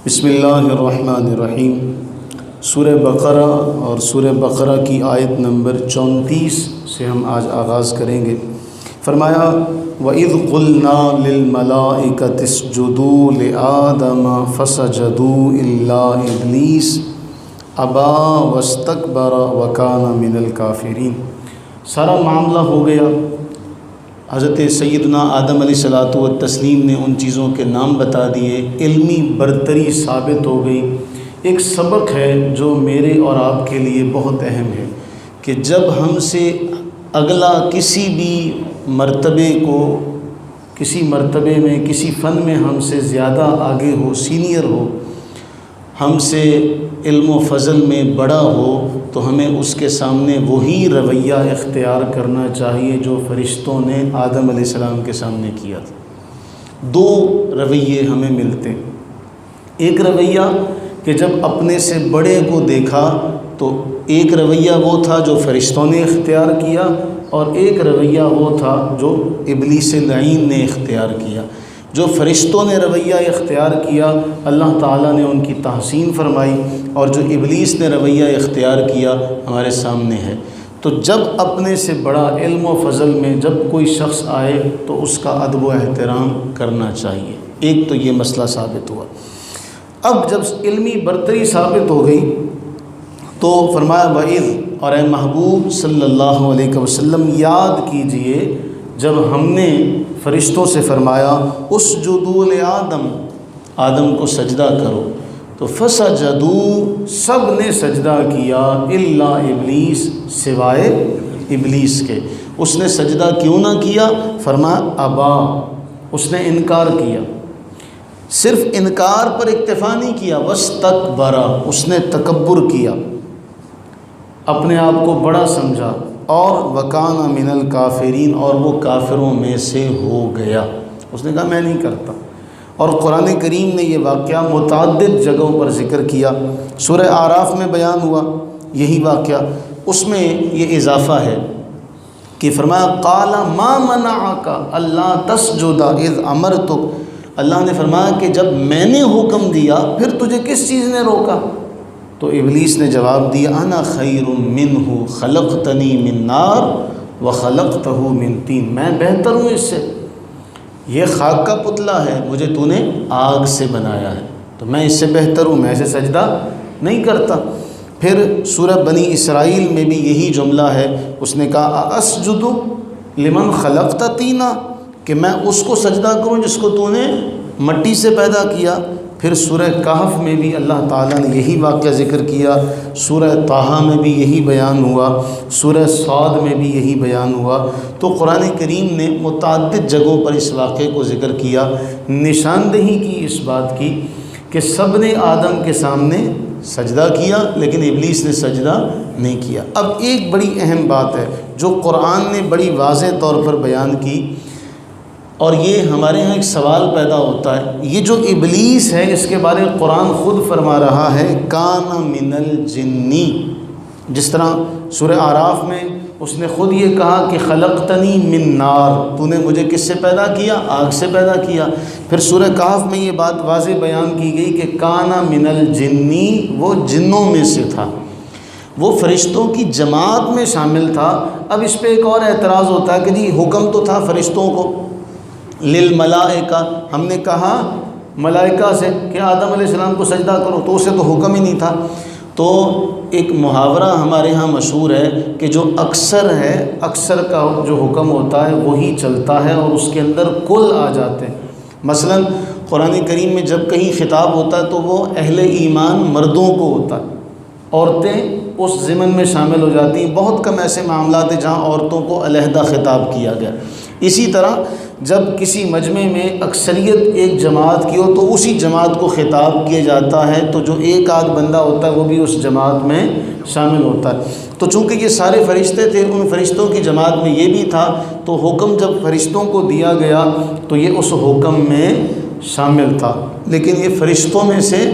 بسم اللہ الرحمن الرحیم۔ سورہ بقرہ اور سورہ بقرہ کی آیت نمبر 34 سے ہم آج آغاز کریں گے۔ فرمایا وَإِذْ قُلْنَا لِلْمَلَائِكَةِ اسْجُدُوا لِآدَمَ فَسَجَدُوا إِلَّا إِبْلِيسَ أَبَى وَاسْتَكْبَرَ وَكَانَ مِنَ الْكَافِرِينَ۔ سارا معاملہ ہو گیا، حضرت سیدنا آدم علیہ الصلاۃ والتسلیم نے ان چیزوں کے نام بتا دیے، علمی برتری ثابت ہو گئی۔ ایک سبق ہے جو میرے اور آپ کے لیے بہت اہم ہے کہ جب ہم سے اگلا کسی بھی مرتبے میں کسی فن میں ہم سے زیادہ آگے ہو، سینئر ہو، ہم سے علم و فضل میں بڑا ہو، تو ہمیں اس کے سامنے وہی رویہ اختیار کرنا چاہیے جو فرشتوں نے آدم علیہ السلام کے سامنے کیا تھا۔ دو رویے ہمیں ملتے ہیں۔ ایک رویہ کہ جب اپنے سے بڑے کو دیکھا تو ایک رویہ وہ تھا جو فرشتوں نے اختیار کیا، اور ایک رویہ وہ تھا جو ابلیس لعین نے اختیار کیا۔ جو فرشتوں نے رویہ اختیار کیا اللہ تعالیٰ نے ان کی تحسین فرمائی، اور جو ابلیس نے رویہ اختیار کیا ہمارے سامنے ہے۔ تو جب اپنے سے بڑا علم و فضل میں جب کوئی شخص آئے تو اس کا ادب و احترام کرنا چاہیے۔ ایک تو یہ مسئلہ ثابت ہوا۔ اب جب علمی برتری ثابت ہو گئی تو فرمایا وَإِذْ، اور اے محبوب صلی اللہ علیہ وسلم یاد کیجئے جب ہم نے فرشتوں سے فرمایا اسجدوا لآدم، آدم کو سجدہ کرو، تو فسجدوا، سب نے سجدہ کیا، الا ابلیس، سوائے ابلیس کے۔ اس نے سجدہ کیوں نہ کیا؟ فرمایا ابا، اس نے انکار کیا۔ صرف انکار پر اکتفا نہیں کیا، واستکبر، اس نے تکبر کیا، اپنے آپ کو بڑا سمجھا، اور وکان من الکافرین، اور وہ کافروں میں سے ہو گیا۔ اس نے کہا میں نہیں کرتا۔ اور قرآن کریم نے یہ واقعہ متعدد جگہوں پر ذکر کیا۔ سورہ اعراف میں بیان ہوا یہی واقعہ، اس میں یہ اضافہ ہے کہ فرمایا قال ما منعک الا تسجد اذ امرتک، اللہ نے فرمایا کہ جب میں نے حکم دیا پھر تجھے کس چیز نے روکا؟ تو ابلیس نے جواب دیا انا خیر منہ خلقتنی من نار وخلقتہ من طین، میں بہتر ہوں اس سے، یہ خاک کا پتلا ہے، مجھے تو نے آگ سے بنایا ہے، تو میں اس سے بہتر ہوں، میں اسے سجدہ نہیں کرتا۔ پھر سورہ بنی اسرائیل میں بھی یہی جملہ ہے، اس نے کہا اسجد لمن خلقت طینا، کہ میں اس کو سجدہ کروں جس کو تو نے مٹی سے پیدا کیا۔ پھر سورہ کہف میں بھی اللہ تعالیٰ نے یہی واقعہ ذکر کیا، سورہ طٰہٰ میں بھی یہی بیان ہوا، سورہ صاد میں بھی یہی بیان ہوا۔ تو قرآن کریم نے متعدد جگہوں پر اس واقعے کو ذکر کیا، نشاندہی کی اس بات کی کہ سب نے آدم کے سامنے سجدہ کیا لیکن ابلیس نے سجدہ نہیں کیا۔ اب ایک بڑی اہم بات ہے جو قرآن نے بڑی واضح طور پر بیان کی، اور یہ ہمارے ہاں ایک سوال پیدا ہوتا ہے، یہ جو ابلیس ہے اس کے بارے میں قرآن خود فرما رہا ہے کان من الجنی، جس طرح سورہ اعراف میں اس نے خود یہ کہا کہ خلقتنی من نار، تو نے مجھے کس سے پیدا کیا؟ آگ سے پیدا کیا۔ پھر سورہ کہف میں یہ بات واضح بیان کی گئی کہ کان من الجنی، وہ جنوں میں سے تھا، وہ فرشتوں کی جماعت میں شامل تھا۔ اب اس پہ ایک اور اعتراض ہوتا ہے کہ جی حکم تو تھا فرشتوں کو، للملائکہ، ہم نے کہا ملائکہ سے کہ آدم علیہ السلام کو سجدہ کرو، تو اسے تو حکم ہی نہیں تھا۔ تو ایک محاورہ ہمارے ہاں مشہور ہے کہ جو اکثر ہے، اکثر کا جو حکم ہوتا ہے وہی چلتا ہے اور اس کے اندر کل آ جاتے ہیں۔ مثلا قرآن کریم میں جب کہیں خطاب ہوتا ہے تو وہ اہل ایمان مردوں کو ہوتا ہے، عورتیں اس ضمن میں شامل ہو جاتی ہیں۔ بہت کم ایسے معاملات ہیں جہاں عورتوں کو علیحدہ خطاب کیا گیا۔ اسی طرح جب کسی مجمع میں اکثریت ایک جماعت کی ہو تو اسی جماعت کو خطاب کیا جاتا ہے، تو جو ایک آدھ بندہ ہوتا ہے وہ بھی اس جماعت میں شامل ہوتا ہے۔ تو چونکہ یہ سارے فرشتے تھے، ان فرشتوں کی جماعت میں یہ بھی تھا، تو حکم جب فرشتوں کو دیا گیا تو یہ اس حکم میں شامل تھا، لیکن یہ فرشتوں میں سے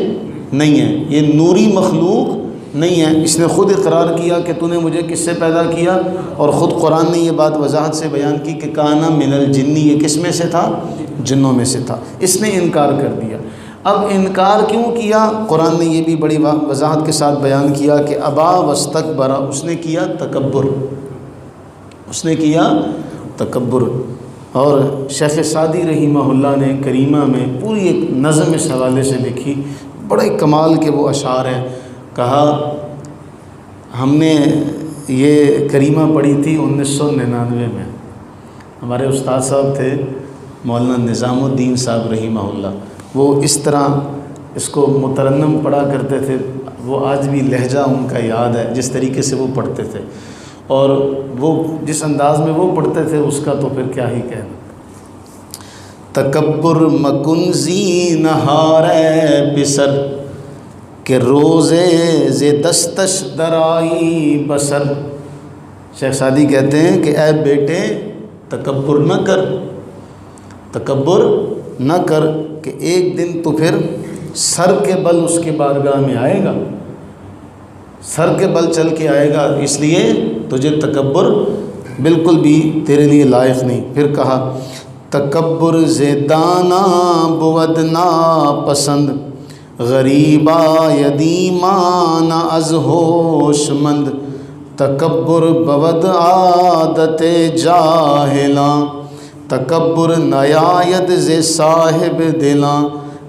نہیں ہے، یہ نوری مخلوق نہیں ہے۔ اس نے خود اقرار کیا کہ تو نے مجھے کس سے پیدا کیا، اور خود قرآن نے یہ بات وضاحت سے بیان کی کہ کانا من الجنی، یہ کس میں سے تھا؟ جنوں میں سے تھا۔ اس نے انکار کر دیا۔ اب انکار کیوں کیا؟ قرآن نے یہ بھی بڑی وضاحت کے ساتھ بیان کیا کہ ابا واستکبر، اس نے کیا تکبر، اس نے کیا تکبر۔ اور شیخ سعدی رحمہ اللہ نے کریمہ میں پوری ایک نظم اس حوالے سے لکھی، بڑے کمال کے وہ اشعار ہیں۔ کہا ہم نے یہ کریمہ پڑھی تھی 1999 میں، ہمارے استاد صاحب تھے مولانا نظام الدین صاحب رحمہ اللہ، وہ اس طرح اس کو مترنم پڑھا کرتے تھے، وہ آج بھی لہجہ ان کا یاد ہے جس طریقے سے وہ پڑھتے تھے، اور وہ جس انداز میں وہ پڑھتے تھے اس کا تو پھر کیا ہی کہنا۔ تکبر مکن زینہار بسر کہ روزے ز دستش درائی بسر۔ شیخ سعدی کہتے ہیں کہ اے بیٹے تکبر نہ کر، تکبر نہ کر کہ ایک دن تو پھر سر کے بل اس کے بارگاہ میں آئے گا، سر کے بل چل کے آئے گا، اس لیے تجھے تکبر بالکل بھی تیرے لیے لائق نہیں۔ پھر کہا تکبر زیدانہ بود نا پسند غریبا یدیمان از ہوش مند، تکبر بود عادت جاہلاں تکبر نیاید ز صاحب دلاں۔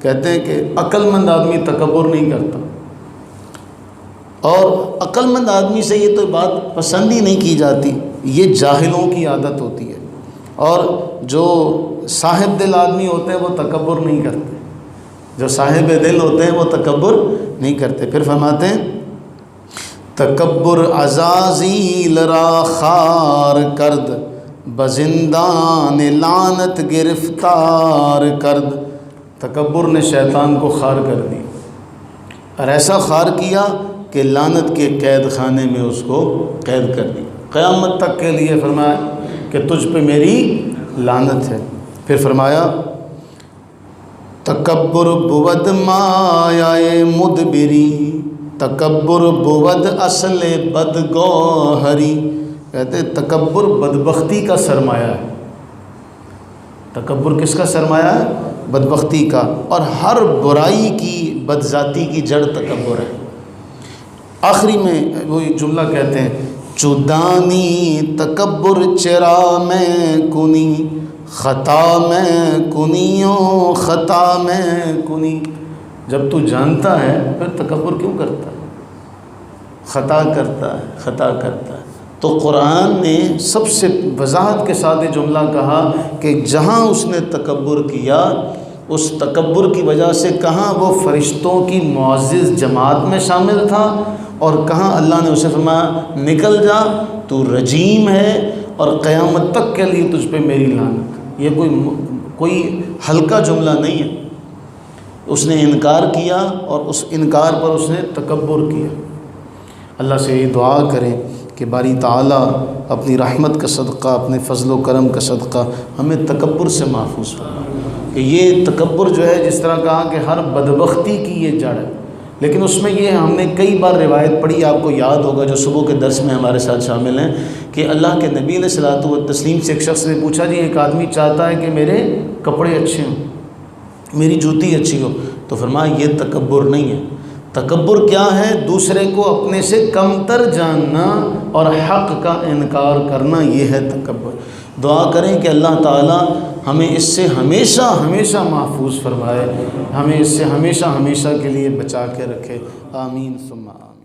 کہتے ہیں کہ عقل مند آدمی تکبر نہیں کرتا، اور عقل مند آدمی سے یہ تو بات پسند ہی نہیں کی جاتی، یہ جاہلوں کی عادت ہوتی ہے، اور جو صاحب دل آدمی ہوتے ہیں وہ تکبر نہیں کرتے، جو صاحب دل ہوتے ہیں وہ تکبر نہیں کرتے۔ پھر فرماتے ہیں تکبر عزازیل را خار کرد بزندان لعنت گرفتار کرد۔ تکبر نے شیطان کو خار کر دی، اور ایسا خار کیا کہ لعنت کے قید خانے میں اس کو قید کر دی، قیامت تک کے لیے فرمایا کہ تجھ پہ میری لعنت ہے۔ پھر فرمایا تکبر بود مایہ مدبری تکبر بود اصل بدگوہری۔ کہتے تکبر بدبختی کا سرمایہ ہے۔ تکبر کس کا سرمایہ ہے؟ بدبختی کا، اور ہر برائی کی بدذاتی کی جڑ تکبر ہے۔ آخری میں وہ جملہ کہتے ہیں چودانی تکبر چرا میں کنی خطا میں کنیوں خطا میں کنی۔ جب تو جانتا ہے پھر تکبر کیوں کرتا ہے؟ خطا کرتا ہے، خطا کرتا ہے۔ تو قرآن نے سب سے وضاحت کے ساتھ یہ جملہ کہا کہ جہاں اس نے تکبر کیا، اس تکبر کی وجہ سے کہاں وہ فرشتوں کی معزز جماعت میں شامل تھا، اور کہاں اللہ نے اسے فرمایا نکل جا تو رجیم ہے اور قیامت تک کے لیے تجھ پہ میری لعنت۔ یہ کوئی ہلکا جملہ نہیں ہے۔ اس نے انکار کیا اور اس انکار پر اس نے تکبر کیا۔ اللہ سے یہ دعا کریں کہ باری تعالیٰ اپنی رحمت کا صدقہ، اپنے فضل و کرم کا صدقہ ہمیں تکبر سے محفوظ فرمائے۔ کہ یہ تکبر جو ہے، جس طرح کہا کہ ہر بدبختی کی یہ جڑ ہے، لیکن اس میں یہ ہم نے کئی بار روایت پڑھی، آپ کو یاد ہوگا جو صبح کے درس میں ہمارے ساتھ شامل ہیں، کہ اللہ کے نبی علیہ الصلوۃ والتسلیم سے ایک شخص نے پوچھا جی ایک آدمی چاہتا ہے کہ میرے کپڑے اچھے ہوں، میری جوتی اچھی ہو، تو فرمایا یہ تکبر نہیں ہے۔ تکبر کیا ہے؟ دوسرے کو اپنے سے کمتر جاننا اور حق کا انکار کرنا، یہ ہے تکبر۔ دعا کریں کہ اللہ تعالی ہمیں اس سے ہمیشہ ہمیشہ محفوظ فرمائے، ہمیں اس سے ہمیشہ ہمیشہ کے لیے بچا کے رکھے۔ آمین ثم آمین۔